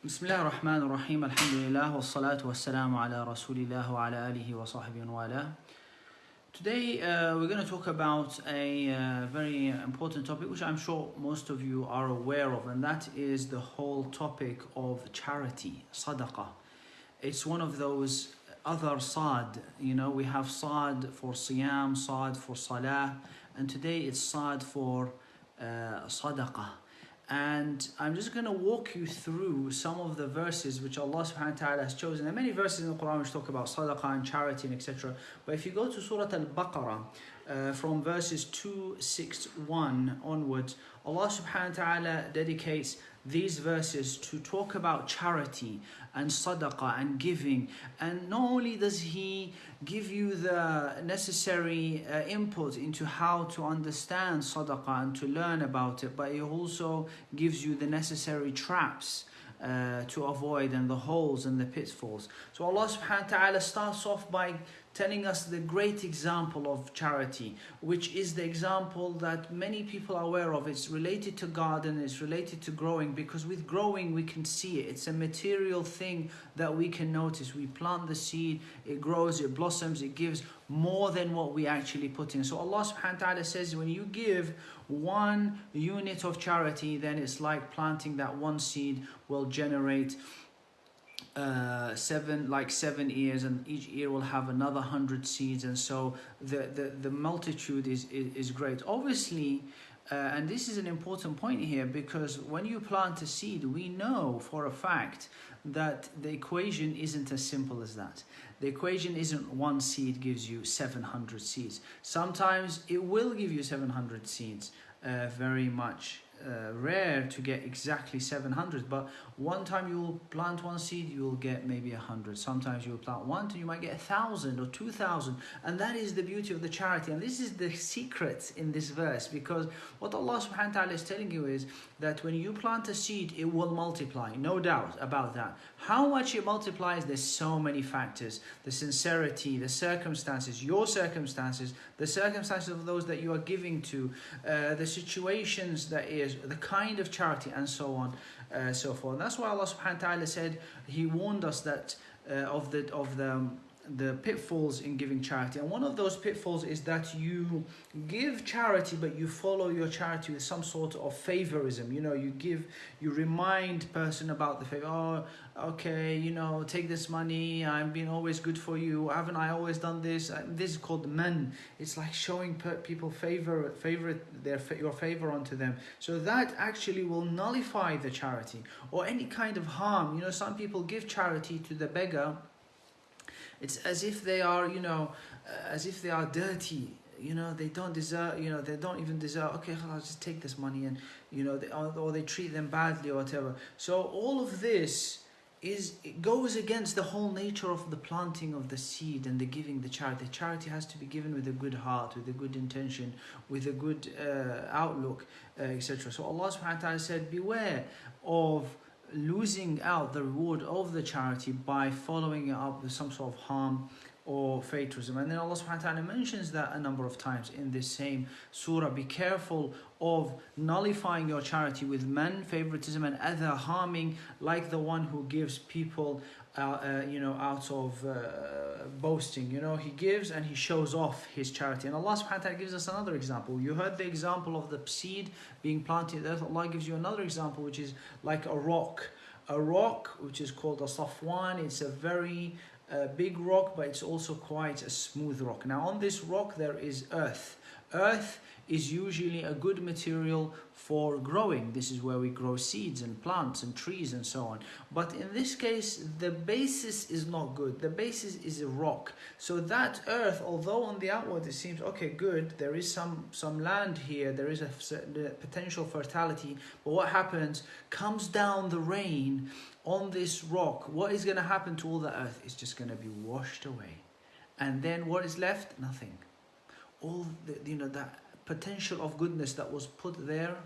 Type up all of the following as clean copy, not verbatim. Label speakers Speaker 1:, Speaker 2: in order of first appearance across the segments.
Speaker 1: بسم الله الرحمن الرحيم الحمد لله والصلاة والسلام على رسول الله وعلى آله وصحبه وآله. Today we're going to talk about a very important topic which I'm sure most of you are aware of, and that is the whole topic of charity, Sadaqah. It's one of those other sad, we have sad for Siyam, sad for Salah, and today it's sad for Sadaqah. And I'm just going to walk you through some of the verses which Allah subhanahu wa ta'ala has chosen. There are many verses in the Quran which talk about sadaqah and charity and etc. But if you go to Suratul Baqarah from verses 261 onwards, Allah subhanahu wa ta'ala dedicates these verses to talk about charity and sadaqah and giving. And not only does He give you the necessary input into how to understand sadaqah and to learn about it, but He also gives you the necessary traps to avoid, and the holes and the pitfalls. So Allah subhanahu wa ta'ala starts off by telling us the great example of charity, which is the example that many people are aware of. It's related to God and it's related to growing, because with growing we can see it. It's a material thing that we can notice. We plant the seed, it grows, it blossoms, it gives more than what we actually put in. So Allah subhanahu wa ta'ala says when you give 1 unit of charity, then it's like planting that one seed will generate 7 ears, and each ear will have another 100 seeds, and so the multitude is great. Obviously, and this is an important point here, because when you plant a seed, we know for a fact that the equation isn't as simple as that. The equation isn't one seed gives you 700 seeds. Sometimes it will give you 700 seeds, very much rare to get exactly 700, but one time you will plant one seed, you will get maybe 100. Sometimes you will plant one, you might get 1,000 or 2,000, and that is the beauty of the charity. And this is the secret in this verse, because what Allah subhanahu wa ta'ala is telling you is that when you plant a seed, it will multiply, no doubt about that. How much it multiplies, there's so many factors: the sincerity, the circumstances, your circumstances, the circumstances of those that you are giving to, the situations that is, the kind of charity, and so on, so forth. And that's why Allah subhanahu wa ta'ala said, He warned us that of the pitfalls in giving charity. And one of those pitfalls is that you give charity, but you follow your charity with some sort of favorism. You remind person about the favor. Oh, okay, take this money, I've been always good for you, haven't I always done this? This is called man. It's like showing people your favor onto them. So that actually will nullify the charity, or any kind of harm. Some people give charity to the beggar. It's as if they are, as if they are dirty. They don't deserve, they don't even deserve. Okay, I'll just take this money, and or they treat them badly or whatever. So all of this it goes against the whole nature of the planting of the seed and the giving the charity. Charity has to be given with a good heart, with a good intention, with a good outlook, etc. So Allah subhanahu wa ta'ala said, beware of losing out the reward of the charity by following it up with some sort of harm or favoritism. And then Allah subhanahu wa ta'ala mentions that a number of times in this same surah. Be careful of nullifying your charity with favoritism and other harming, like the one who gives people out of boasting. He gives and he shows off his charity. And Allah subhanahu wa ta'ala gives us another example. You heard the example of the seed being planted. Allah gives you another example, which is like a rock which is called a safwan. It's a very big rock, but it's also quite a smooth rock. Now on this rock there is earth. Earth is usually a good material for growing. This is where we grow seeds and plants and trees and so on. But in this case, the basis is not good. The basis is a rock. So that earth, although on the outward it seems, okay, good, there is some land here, there is a potential fertility, but what happens? Comes down the rain on this rock. What is going to happen to all the earth? It's just going to be washed away. And then what is left? Nothing. All that potential of goodness that was put there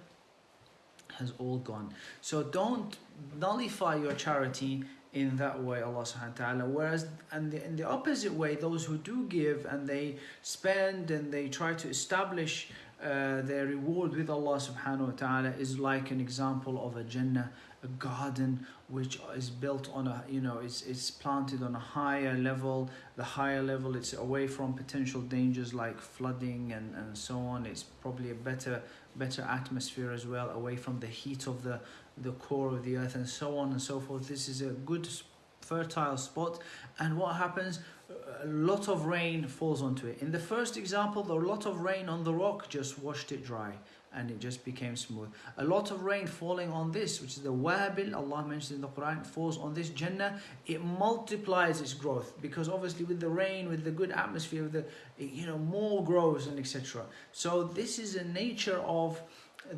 Speaker 1: has all gone. So don't nullify your charity in that way, Allah subhanahu wa ta'ala. Whereas in the opposite way, those who do give and they spend and they try to establish their reward with Allah subhanahu wa ta'ala is like an example of a Jannah, a garden which is built on a, it's planted on a higher level. The higher level, it's away from potential dangers like flooding and so on. It's probably a better atmosphere as well, away from the heat of the core of the earth and so on and so forth. This is a good fertile spot, and what happens, a lot of rain falls onto it. In the first example, the lot of rain on the rock just washed it dry and it just became smooth. A lot of rain falling on this, which is the wabil, Allah mentions in the Quran, falls on this Jannah, it multiplies its growth, because obviously with the rain, with the good atmosphere, with the, more grows and etc. So this is a nature of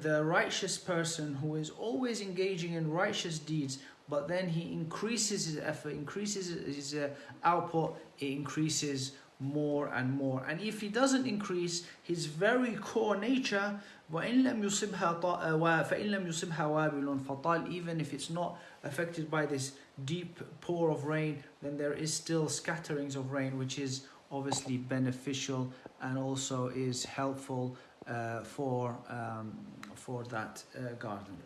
Speaker 1: the righteous person who is always engaging in righteous deeds, but then he increases his effort, increases his output, it increases more and more. And if he doesn't increase his very core nature, وَإِن لَمْ يُصِبْهَا فَإِن لَمْ يُصِبْهَا وَابِلٌ فَطَالٌ, even if it's not affected by this deep pour of rain, then there is still scatterings of rain, which is obviously beneficial and also is helpful for that garden.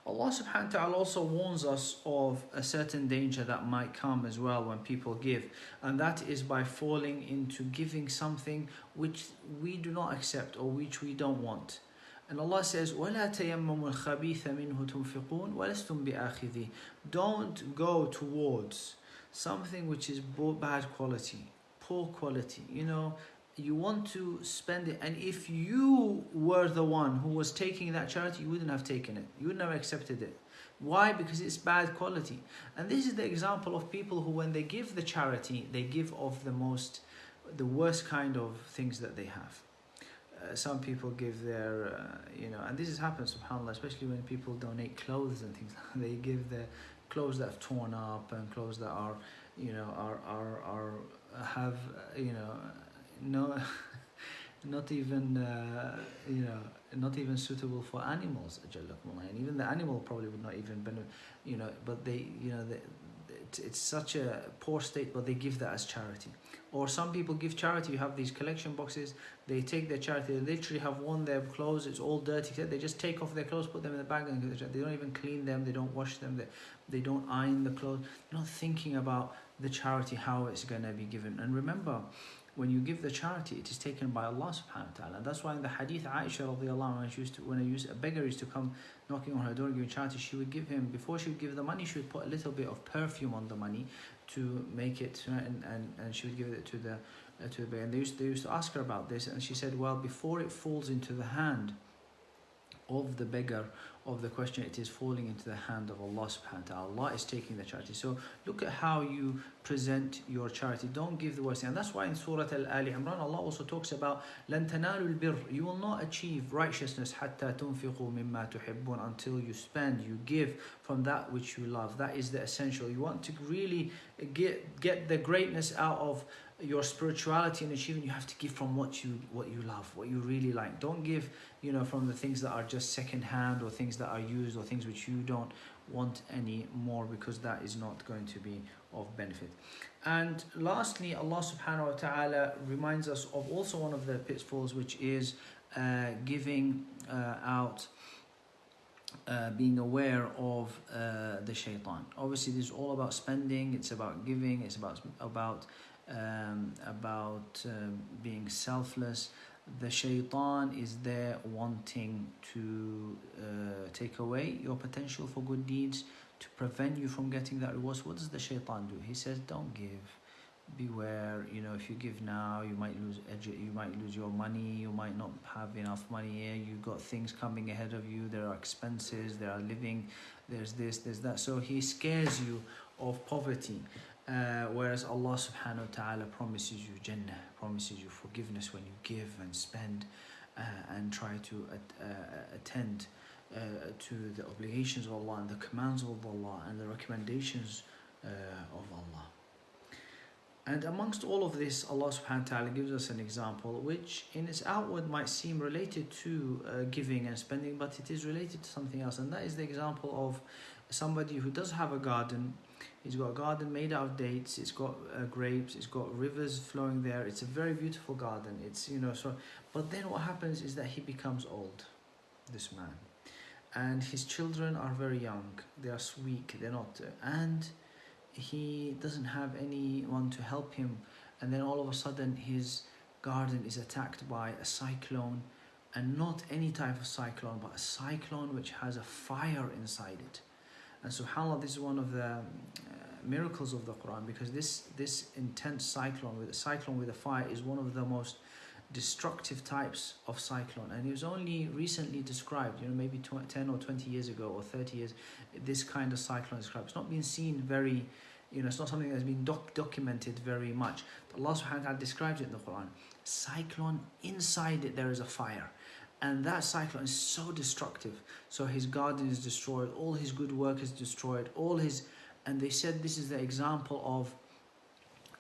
Speaker 1: Allah subhanahu wa ta'ala also warns us of a certain danger that might come as well when people give, and that is by falling into giving something which we do not accept or which we don't want. And Allah says, وَلَا تَيَمَّمُوا الْخَبِيثَ مِنْهُ تُنْفِقُونَ وَلَسْتُمْ بِآخِذِيهِ. Don't go towards something which is bad quality, poor quality, you want to spend it, and if you were the one who was taking that charity, you wouldn't have taken it, you wouldn't have accepted it. Why? Because it's bad quality. And this is the example of people who, when they give the charity, they give of the worst kind of things that they have. Some people give their, and this has happened, subhanAllah, especially when people donate clothes and things. They give the clothes that have torn up and clothes that are, have, no, not even suitable for animals, and even the animal probably would not even benefit, but they, it's such a poor state, but they give that as charity. Or some people give charity. You have these collection boxes, they take their charity, they literally have worn their clothes, it's all dirty, they just take off their clothes, put them in the bag, and they don't even clean them, they don't wash them, they don't iron the clothes. They're not thinking about the charity, how it's going to be given. And remember, when you give the charity, it is taken by Allah subhanahu wa ta'ala. And that's why in the hadith, Aisha radiallahu anha, when a beggar used to come knocking on her door giving charity, she would give him, before she would give the money, she would put a little bit of perfume on the money to make it, and she would give it to the beggar. And they used to ask her about this, and she said, well, before it falls into the hand of the beggar, of the question, it is falling into the hand of Allah subhanahu wa ta'ala. Allah is taking the charity. So look at how you present your charity. Don't give the worst thing. And that's why in Surah Al-Imran, Allah also talks about لَن تَنَالُوا الْبِرِّ, you will not achieve righteousness حَتَّى تُنْفِقُوا مِمَّا تُحِبُّونَ, until you spend, you give from that which you love. That is the essential. You want to really get the greatness out of your spirituality and achievement, you have to give from what you love, what you really like. Don't give from the things that are just second hand, or things that are used, or things which you don't want anymore, because that is not going to be of benefit. And lastly, Allah subhanahu wa ta'ala reminds us of also one of the pitfalls, which is giving out, being aware of the shaitan. Obviously this is all about spending, it's about giving, it's about being selfless. The shaitan is there wanting to take away your potential for good deeds, to prevent you from getting that reward. So what does the shaitan do? He says, don't give. Beware, if you give now, you might lose your money, you might not have enough money here, you've got things coming ahead of you, there are expenses, there are living, there's this, there's that. So he scares you of poverty. Whereas Allah subhanahu wa ta'ala promises you Jannah, promises you forgiveness when you give and spend and try to attend to the obligations of Allah and the commands of Allah and the recommendations of Allah. And amongst all of this, Allah subhanahu wa ta'ala gives us an example which in its outward might seem related to giving and spending, but it is related to something else. And that is the example of somebody who does have a garden. He's got a garden made out of dates, it's got grapes, it's got rivers flowing there. It's a very beautiful garden. It's, but then what happens is that he becomes old, this man. And his children are very young, they are weak, they're not, and he doesn't have anyone to help him. And then all of a sudden his garden is attacked by a cyclone, and not any type of cyclone, but a cyclone which has a fire inside it. And subhanAllah, this is one of the miracles of the Quran, because this intense cyclone with a fire is one of the most destructive types of cyclone, and it was only recently described, maybe 10 or 20 years ago or 30 years, this kind of cyclone described. It's not been seen very, it's not something that's been documented very much, but Allah subhanahu wa ta'ala describes it in the Quran. Cyclone, inside it there is a fire, and that cyclone is so destructive. So his garden is destroyed, all his good work is destroyed, and they said this is the example of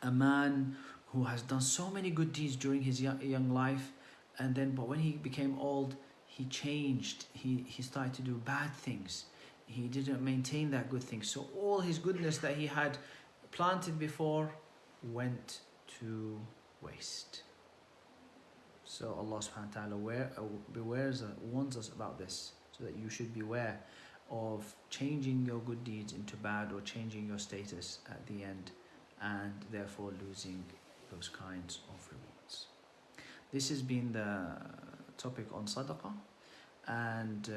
Speaker 1: a man who has done so many good deeds during his young life, but when he became old, he changed. He started to do bad things. He didn't maintain that good thing. So all his goodness that he had planted before went to waste. So Allah subhanahu wa ta'ala warns us about this, so that you should beware of changing your good deeds into bad, or changing your status at the end, and therefore losing those kinds of rewards. This has been the topic on Sadaqah, and